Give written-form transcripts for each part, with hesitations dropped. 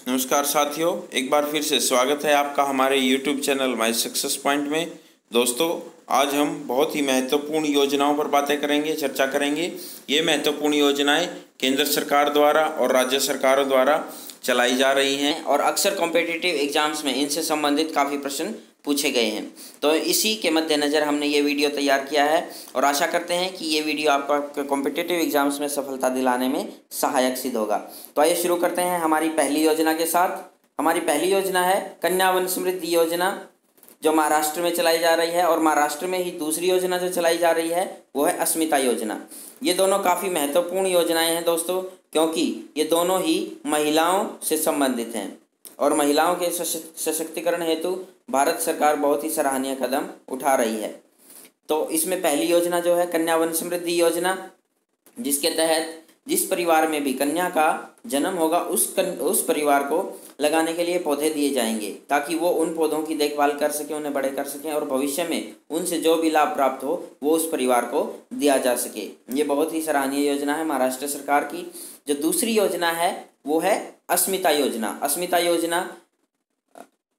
नमस्कार साथियों, एक बार फिर से स्वागत है आपका हमारे YouTube channel my success point में। दोस्तों, आज हम बहुत ही महत्वपूर्ण योजनाओं पर बातें करेंगे, चर्चा करेंगे। ये महत्वपूर्ण योजनाएं केंद्र सरकार द्वारा और राज्य सरकारों द्वारा चलाई जा रही हैं और अक्सर कॉम्पिटिटिव एग्जाम्स में इनसे संबंधित काफ़ी प्रश्न पूछे गए हैं। तो इसी के मद्देनज़र हमने ये वीडियो तैयार किया है और आशा करते हैं कि ये वीडियो आपका कॉम्पिटिटिव एग्जाम्स में सफलता दिलाने में सहायक सिद्ध होगा। तो आइए शुरू करते हैं हमारी पहली योजना के साथ। हमारी पहली योजना है कन्या वन समृद्धि योजना, जो महाराष्ट्र में चलाई जा रही है। और महाराष्ट्र में ही दूसरी योजना जो चलाई जा रही है वो है अस्मिता योजना। ये दोनों काफ़ी महत्वपूर्ण योजनाएं हैं दोस्तों, क्योंकि ये दोनों ही महिलाओं से संबंधित हैं और महिलाओं के सशक्तिकरण हेतु भारत सरकार बहुत ही सराहनीय कदम उठा रही है। तो इसमें पहली योजना जो है कन्या वन समृद्धि योजना, जिसके तहत जिस परिवार में भी कन्या का जन्म होगा उस परिवार को लगाने के लिए पौधे दिए जाएंगे, ताकि वो उन पौधों की देखभाल कर सकें, उन्हें बड़े कर सकें और भविष्य में उनसे जो भी लाभ प्राप्त हो वो उस परिवार को दिया जा सके। ये बहुत ही सराहनीय योजना है महाराष्ट्र सरकार की। जो दूसरी योजना है वो है अस्मिता योजना। अस्मिता योजना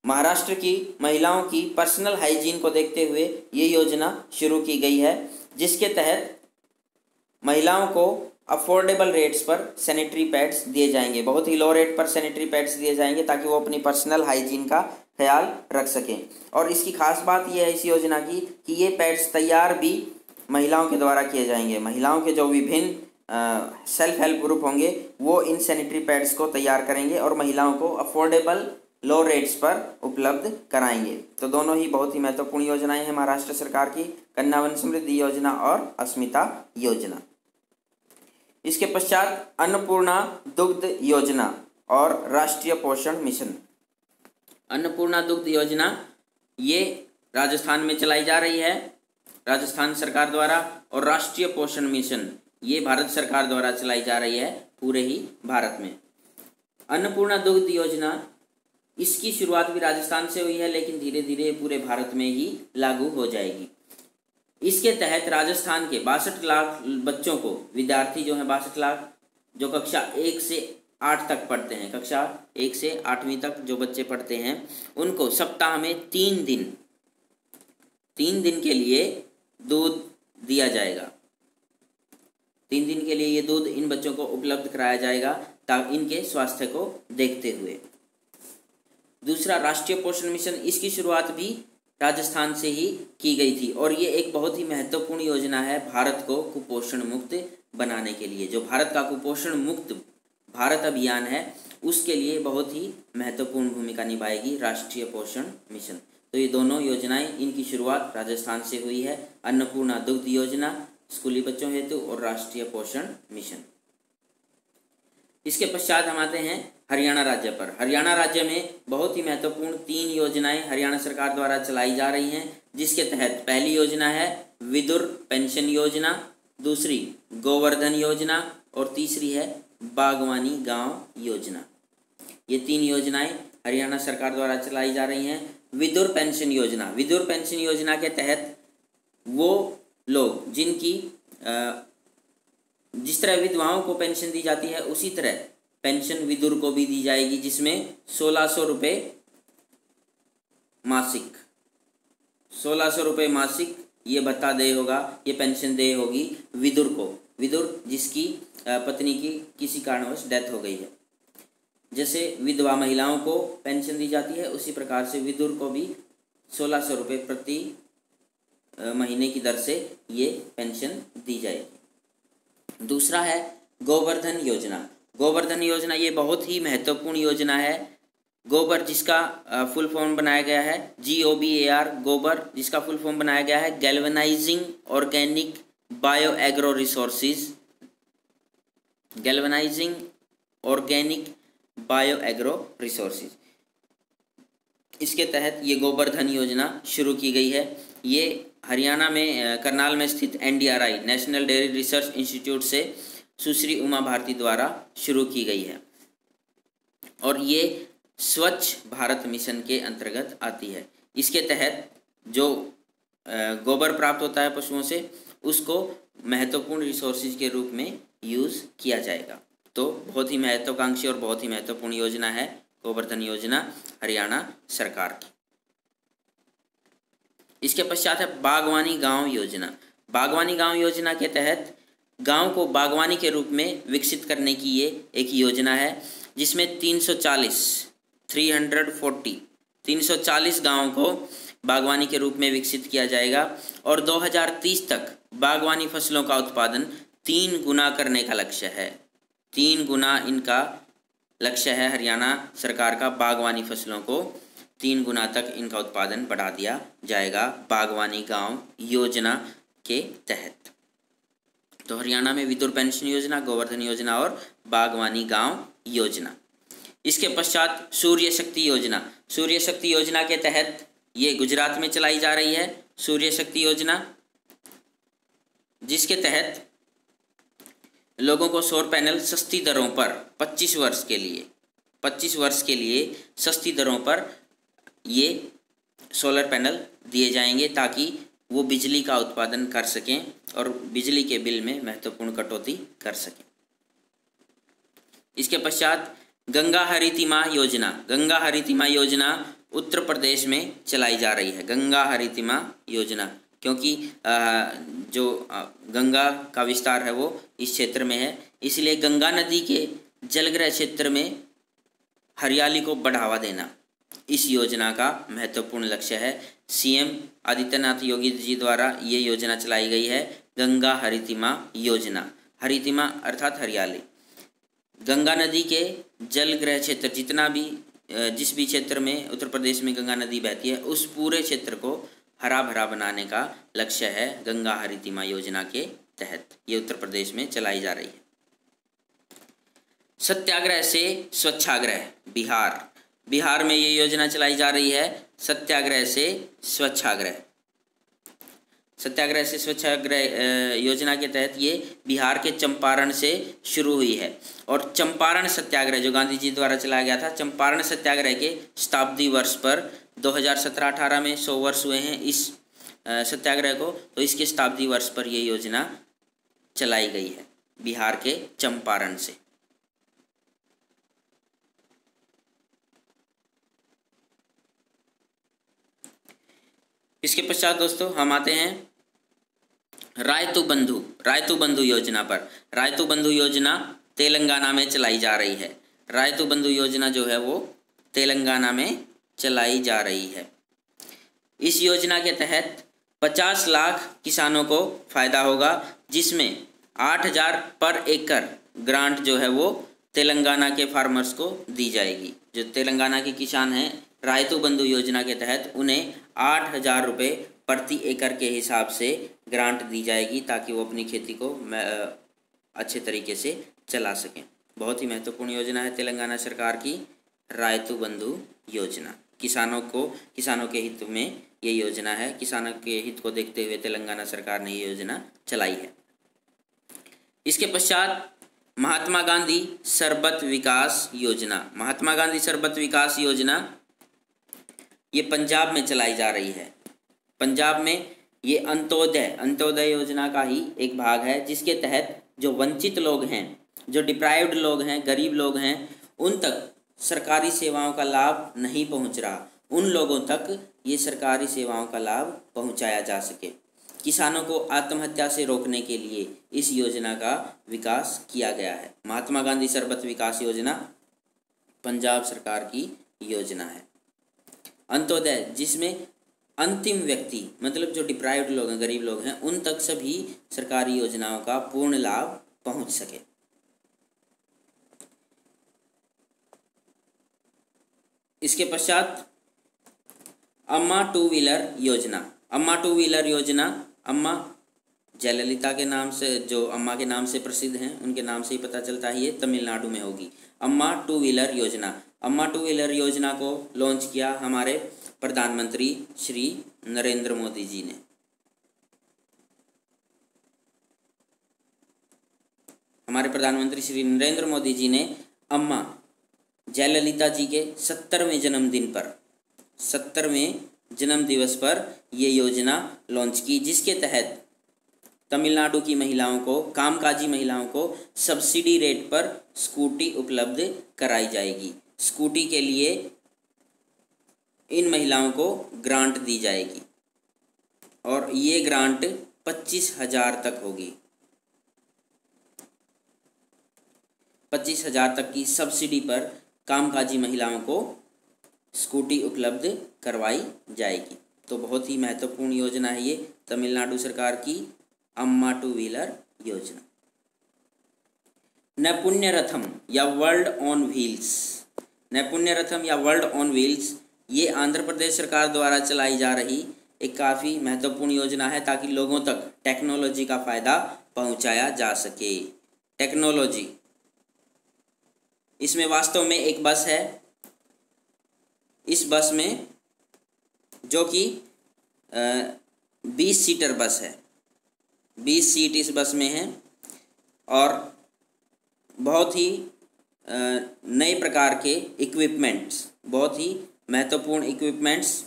महाराष्ट्र की महिलाओं की पर्सनल हाइजीन को देखते हुए ये योजना शुरू की गई है, जिसके तहत महिलाओं को अफोर्डेबल रेट्स पर सैनिटरी पैड्स दिए जाएंगे। बहुत ही लो रेट पर सैनिटरी पैड्स दिए जाएंगे ताकि वो अपनी पर्सनल हाइजीन का ख्याल रख सकें। और इसकी खास बात यह है इस योजना की कि ये पैड्स तैयार भी महिलाओं के द्वारा किए जाएंगे। महिलाओं के जो विभिन्न सेल्फ हेल्प ग्रुप होंगे वो इन सैनिटरी पैड्स को तैयार करेंगे और महिलाओं को अफोर्डेबल लो रेट्स पर उपलब्ध कराएंगे। तो दोनों ही बहुत ही महत्वपूर्ण योजनाएं हैं महाराष्ट्र सरकार की, कन्या वन समृद्धि योजना और अस्मिता योजना। इसके पश्चात अन्नपूर्णा दुग्ध योजना और राष्ट्रीय पोषण मिशन। अन्नपूर्णा दुग्ध योजना ये राजस्थान में चलाई जा रही है राजस्थान सरकार द्वारा, और राष्ट्रीय पोषण मिशन ये भारत सरकार द्वारा चलाई जा रही है पूरे ही भारत में। अन्नपूर्णा दुग्ध योजना, इसकी शुरुआत भी राजस्थान से हुई है, लेकिन धीरे धीरे पूरे भारत में ही लागू हो जाएगी। इसके तहत राजस्थान के 62 लाख बच्चों को, विद्यार्थी जो हैं 62 लाख, जो कक्षा 1 से 8 तक पढ़ते हैं, कक्षा 1 से 8वीं तक जो बच्चे पढ़ते हैं, उनको सप्ताह में 3 दिन के लिए दूध दिया जाएगा। 3 दिन के लिए ये दूध इन बच्चों को उपलब्ध कराया जाएगा ताकि इनके स्वास्थ्य को देखते हुए। दूसरा राष्ट्रीय पोषण मिशन, इसकी शुरुआत भी राजस्थान से ही की गई थी और ये एक बहुत ही महत्वपूर्ण योजना है भारत को कुपोषण मुक्त बनाने के लिए। जो भारत का कुपोषण मुक्त भारत अभियान है उसके लिए बहुत ही महत्वपूर्ण भूमिका निभाएगी राष्ट्रीय पोषण मिशन। तो ये दोनों योजनाएं, इनकी शुरुआत राजस्थान से हुई है, अन्नपूर्णा दुग्ध योजना स्कूली बच्चों हेतु और राष्ट्रीय पोषण मिशन। इसके पश्चात हम आते हैं हरियाणा राज्य पर। हरियाणा राज्य में बहुत ही महत्वपूर्ण 3 योजनाएं हरियाणा सरकार द्वारा चलाई जा रही हैं, जिसके तहत पहली योजना है विदुर पेंशन योजना, दूसरी गोवर्धन योजना और तीसरी है बागवानी गांव योजना। ये 3 योजनाएं हरियाणा सरकार द्वारा चलाई जा रही हैं। विदुर पेंशन योजना, विदुर पेंशन योजना के तहत वो लोग जिनकी जिस तरह विधवाओं को पेंशन दी जाती है उसी तरह पेंशन विदुर को भी दी जाएगी, जिसमें 1600 रुपये मासिक, 1600 रुपये मासिक ये भत्ता दे होगा, ये पेंशन दे होगी विदुर को। विदुर जिसकी पत्नी की किसी कारणवश डेथ हो गई है। जैसे विधवा महिलाओं को पेंशन दी जाती है उसी प्रकार से विदुर को भी 1600 रुपये प्रति महीने की दर से ये पेंशन दी जाएगी। दूसरा है गोवर्धन योजना। गोवर्धन योजना ये बहुत ही महत्वपूर्ण योजना है। गोबर जिसका फुल फॉर्म बनाया गया है GOBAR, गोबर जिसका फुल फॉर्म बनाया गया है galvanising organic bio agro resources, galvanising organic bio agro resources. इसके तहत ये गोवर्धन योजना शुरू की गई है। ये हरियाणा में करनाल में स्थित NDRI national dairy research institute से सुश्री उमा भारती द्वारा शुरू की गई है और ये स्वच्छ भारत मिशन के अंतर्गत आती है। इसके तहत जो गोबर प्राप्त होता है पशुओं से उसको महत्वपूर्ण रिसोर्सेज के रूप में यूज़ किया जाएगा। तो बहुत ही महत्वाकांक्षी और बहुत ही महत्वपूर्ण योजना है गोवर्धन योजना हरियाणा सरकार की। इसके पश्चात है बागवानी गांव योजना। बागवानी गांव योजना के तहत गांव को बागवानी के रूप में विकसित करने की ये एक योजना है, जिसमें 340 गांवों को बागवानी के रूप में विकसित किया जाएगा और 2030 तक बागवानी फसलों का उत्पादन 3 गुना करने का लक्ष्य है। 3 गुना इनका लक्ष्य है हरियाणा सरकार का। बागवानी फसलों को 3 गुना तक इनका उत्पादन बढ़ा दिया जाएगा बागवानी गांव योजना के तहत। तो हरियाणा में विधुर पेंशन योजना, गोवर्धन योजना और बागवानी गांव योजना। इसके पश्चात सूर्य शक्ति योजना। सूर्य शक्ति योजना के तहत ये गुजरात में चलाई जा रही है सूर्य शक्ति योजना, जिसके तहत लोगों को सौर पैनल सस्ती दरों पर 25 वर्ष के लिए सस्ती दरों पर ये सोलर पैनल दिए जाएंगे, ताकि वो बिजली का उत्पादन कर सकें और बिजली के बिल में महत्वपूर्ण कटौती कर सकें। इसके पश्चात गंगा हरितिमा योजना। गंगा हरितिमा योजना उत्तर प्रदेश में चलाई जा रही है। गंगा हरितिमा योजना, क्योंकि जो गंगा का विस्तार है वो इस क्षेत्र में है, इसलिए गंगा नदी के जलग्रह क्षेत्र में हरियाली को बढ़ावा देना इस योजना का महत्वपूर्ण लक्ष्य है। सीएम आदित्यनाथ योगी जी द्वारा ये योजना चलाई गई है, गंगा हरितिमा योजना। हरितिमा अर्थात हरियाली। गंगा नदी के जलग्रह क्षेत्र जिस भी क्षेत्र में उत्तर प्रदेश में गंगा नदी बहती है, उस पूरे क्षेत्र को हरा भरा बनाने का लक्ष्य है गंगा हरितिमा योजना के तहत। ये उत्तर प्रदेश में चलाई जा रही है। सत्याग्रह से स्वच्छाग्रह। बिहार में ये योजना चलाई जा रही है, सत्याग्रह से स्वच्छाग्रह। सत्याग्रह से स्वच्छाग्रह योजना के तहत ये बिहार के चंपारण से शुरू हुई है और चंपारण सत्याग्रह जो गांधी जी द्वारा चलाया गया था, चंपारण सत्याग्रह के शताब्दी वर्ष पर 2017-18 में 100 वर्ष हुए हैं इस सत्याग्रह को, तो इसके शताब्दी वर्ष पर ये योजना चलाई गई है बिहार के चंपारण से। इसके पश्चात दोस्तों हम आते हैं रायतु बंधु योजना पर। रायतु बंधु योजना तेलंगाना में चलाई जा रही है। रायतु बंधु योजना जो है वो तेलंगाना में चलाई जा रही है। इस योजना के तहत 50 लाख किसानों को फ़ायदा होगा, जिसमें 8,000 पर एकड़ ग्रांट जो है वो तेलंगाना के फार्मर्स को दी जाएगी। जो तेलंगाना के किसान हैं, रायतु बंधु योजना के तहत उन्हें 8,000 रुपये प्रति एकड़ के हिसाब से ग्रांट दी जाएगी, ताकि वो अपनी खेती को अच्छे तरीके से चला सकें। बहुत ही महत्वपूर्ण योजना है तेलंगाना सरकार की रायतु बंधु योजना। किसानों के हित में ये योजना है। किसानों के हित को देखते हुए तेलंगाना सरकार ने ये योजना चलाई है। इसके पश्चात महात्मा गांधी शरबत विकास योजना। महात्मा गांधी शरबत विकास योजना ये पंजाब में चलाई जा रही है। पंजाब में ये अंत्योदय योजना का ही एक भाग है, जिसके तहत जो वंचित लोग हैं, जो डिप्राइव्ड लोग हैं, गरीब लोग हैं, उन तक सरकारी सेवाओं का लाभ नहीं पहुंच रहा। उन लोगों तक ये सरकारी सेवाओं का लाभ पहुंचाया जा सके। किसानों को आत्महत्या से रोकने के लिए इस योजना का विकास किया गया है। महात्मा गांधी शरबत विकास योजना पंजाब सरकार की योजना है। अंत्योदय, जिसमें अंतिम व्यक्ति मतलब जो डिप्राइव्ड लोग हैं, गरीब लोग हैं, उन तक सभी सरकारी योजनाओं का पूर्ण लाभ पहुंच सके। इसके पश्चात अम्मा टू व्हीलर योजना। अम्मा टू व्हीलर योजना अम्मा जयललिता के नाम से, जो अम्मा के नाम से प्रसिद्ध हैं, उनके नाम से ही पता चलता है ये तमिलनाडु में होगी। अम्मा टू व्हीलर योजना। अम्मा टू व्हीलर योजना को लॉन्च किया हमारे प्रधानमंत्री श्री नरेंद्र मोदी जी ने। हमारे प्रधानमंत्री श्री नरेंद्र मोदी जी ने अम्मा जयललिता जी के 70वें जन्म दिवस पर ये योजना लॉन्च की, जिसके तहत तमिलनाडु की महिलाओं को, कामकाजी महिलाओं को सब्सिडी रेट पर स्कूटी उपलब्ध कराई जाएगी। स्कूटी के लिए इन महिलाओं को ग्रांट दी जाएगी और ये ग्रांट 25,000 तक होगी। 25,000 तक की सब्सिडी पर कामकाजी महिलाओं को स्कूटी उपलब्ध करवाई जाएगी। तो बहुत ही महत्वपूर्ण योजना है ये तमिलनाडु सरकार की अम्मा टू व्हीलर योजना। नैपुण्य रथम या वर्ल्ड ऑन व्हील्स, नैपुण्य रथम या वर्ल्ड ऑन व्हील्स ये आंध्र प्रदेश सरकार द्वारा चलाई जा रही एक काफ़ी महत्वपूर्ण योजना है ताकि लोगों तक टेक्नोलॉजी का फ़ायदा पहुंचाया जा सके। टेक्नोलॉजी, इसमें वास्तव में एक बस है। इस बस में जो कि 20 सीटर बस है, 20 सीट इस बस में है और बहुत ही नए प्रकार के इक्विपमेंट्स, बहुत ही महत्वपूर्ण इक्विपमेंट्स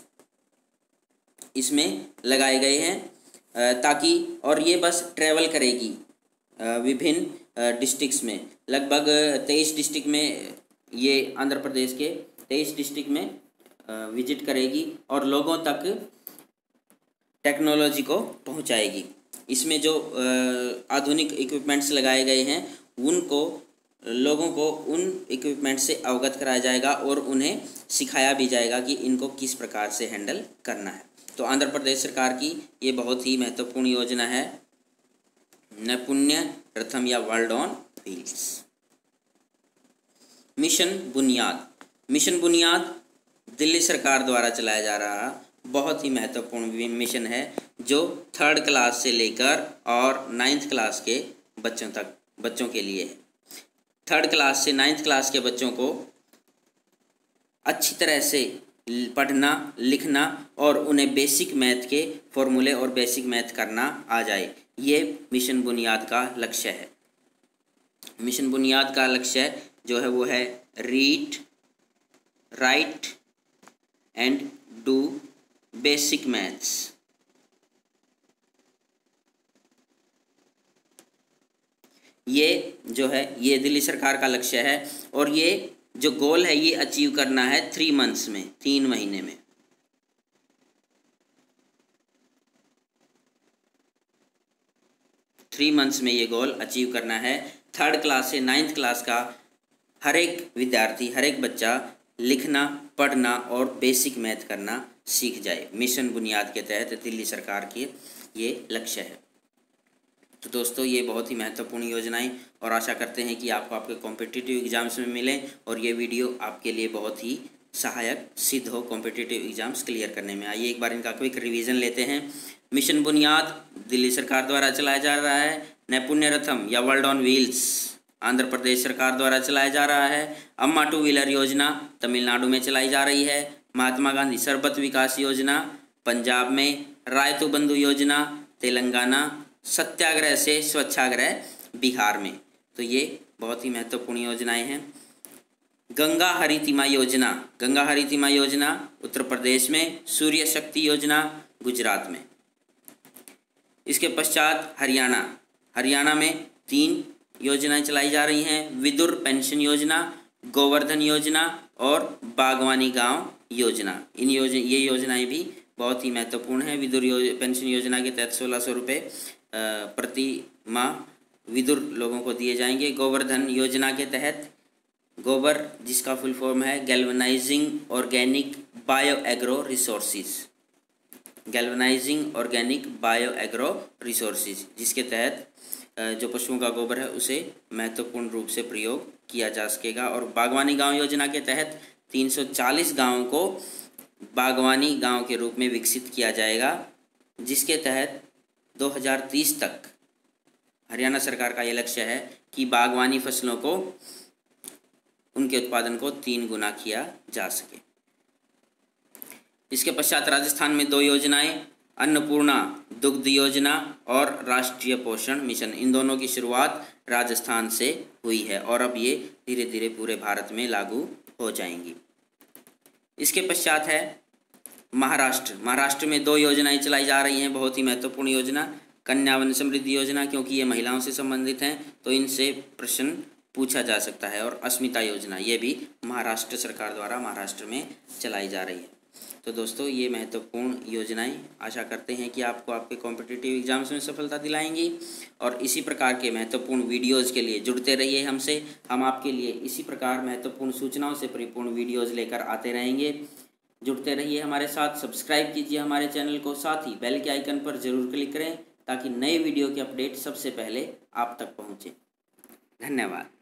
इसमें लगाए गए हैं ताकि, और ये बस ट्रैवल करेगी विभिन्न डिस्ट्रिक्ट्स में। लगभग 23 डिस्ट्रिक्ट में ये आंध्र प्रदेश के 23 डिस्ट्रिक्ट में विजिट करेगी और लोगों तक टेक्नोलॉजी को पहुंचाएगी। इसमें जो आधुनिक इक्विपमेंट्स लगाए गए हैं उनको लोगों को उन इक्विपमेंट से अवगत कराया जाएगा और उन्हें सिखाया भी जाएगा कि इनको किस प्रकार से हैंडल करना है। तो आंध्र प्रदेश सरकार की ये बहुत ही महत्वपूर्ण योजना है नैपुण्य रथम या वर्ल्ड ऑन व्हील्स। मिशन बुनियाद, मिशन बुनियाद दिल्ली सरकार द्वारा चलाया जा रहा बहुत ही महत्वपूर्ण मिशन है जो 3rd क्लास से लेकर और 9th क्लास के बच्चों के लिए है। 3rd क्लास से 9th क्लास के बच्चों को अच्छी तरह से पढ़ना लिखना और उन्हें बेसिक मैथ के फॉर्मूले और बेसिक मैथ करना आ जाए, ये मिशन बुनियाद का लक्ष्य है। मिशन बुनियाद का लक्ष्य जो है वो है read, right and do basic maths. ये जो है ये दिल्ली सरकार का लक्ष्य है और ये जो गोल है ये अचीव करना है 3 मंथ्स में, 3 महीने में। थ्री मंथ्स में ये गोल अचीव करना है। 3rd क्लास से 9th क्लास का हर एक विद्यार्थी, हर एक बच्चा लिखना, पढ़ना और बेसिक मैथ करना सीख जाए। मिशन बुनियाद के तहत दिल्ली सरकार के ये लक्ष्य है। तो दोस्तों ये बहुत ही महत्वपूर्ण योजनाएं और आशा करते हैं कि आपको आपके कॉम्पिटिटिव एग्जाम्स में मिलें और ये वीडियो आपके लिए बहुत ही सहायक सिद्ध हो कॉम्पिटिटिव एग्जाम्स क्लियर करने में। आइए एक बार इनका क्विक रिवीजन लेते हैं। मिशन बुनियाद दिल्ली सरकार द्वारा चलाया जा रहा है। नैपुण्य रथम या world on wheels Andhra Pradesh सरकार द्वारा चलाया जा रहा है। अम्मा टू व्हीलर योजना तमिलनाडु में चलाई जा रही है। महात्मा गांधी सरबत विकास योजना पंजाब में। रायतु बंधु योजना तेलंगाना। सत्याग्रह से स्वच्छाग्रह बिहार में। तो ये बहुत ही महत्वपूर्ण योजनाएं हैं। गंगा हरितिमा योजना, गंगा हरितिमा योजना उत्तर प्रदेश में। सूर्य शक्ति योजना गुजरात में। इसके पश्चात हरियाणा, हरियाणा में 3 योजनाएं चलाई जा रही हैं। विदुर पेंशन योजना, गोवर्धन योजना और बागवानी गांव योजना। ये योजनाएं भी बहुत ही महत्वपूर्ण हैं। विदुर पेंशन योजना के तहत 1600 रुपये प्रति माह विदुर लोगों को दिए जाएंगे। गोवर्धन योजना के तहत गोबर, जिसका फुल फॉर्म है galvanising organic bio agro resources, galvanising organic bio agro resources, जिसके तहत जो पशुओं का गोबर है उसे महत्वपूर्ण रूप से प्रयोग किया जा सकेगा। और बागवानी गांव योजना के तहत 340 गांवों को बागवानी गांव के रूप में विकसित किया जाएगा, जिसके तहत 2030 तक हरियाणा सरकार का ये लक्ष्य है कि बागवानी फसलों को, उनके उत्पादन को 3 गुना किया जा सके। इसके पश्चात राजस्थान में 2 योजनाएं, अन्नपूर्णा दुग्ध योजना और राष्ट्रीय पोषण मिशन, इन दोनों की शुरुआत राजस्थान से हुई है और अब ये धीरे धीरे पूरे भारत में लागू हो जाएंगी। इसके पश्चात है महाराष्ट्र। महाराष्ट्र में 2 योजनाएं चलाई जा रही हैं, बहुत ही महत्वपूर्ण योजना। कन्या वन समृद्धि योजना, क्योंकि ये महिलाओं से संबंधित हैं तो इनसे प्रश्न पूछा जा सकता है। और अस्मिता योजना ये भी महाराष्ट्र सरकार द्वारा महाराष्ट्र में चलाई जा रही है। तो दोस्तों ये महत्वपूर्ण योजनाएं आशा करते हैं कि आपको आपके कॉम्पिटिटिव एग्जाम्स में सफलता दिलाएंगी। और इसी प्रकार के महत्वपूर्ण वीडियोज़ के लिए जुड़ते रहिए हमसे। हम आपके लिए इसी प्रकार महत्वपूर्ण सूचनाओं से परिपूर्ण वीडियोज़ लेकर आते रहेंगे। जुड़ते रहिए हमारे साथ, सब्सक्राइब कीजिए हमारे चैनल को, साथ ही बेल के आइकन पर ज़रूर क्लिक करें ताकि नए वीडियो के अपडेट सबसे पहले आप तक पहुँचे। धन्यवाद।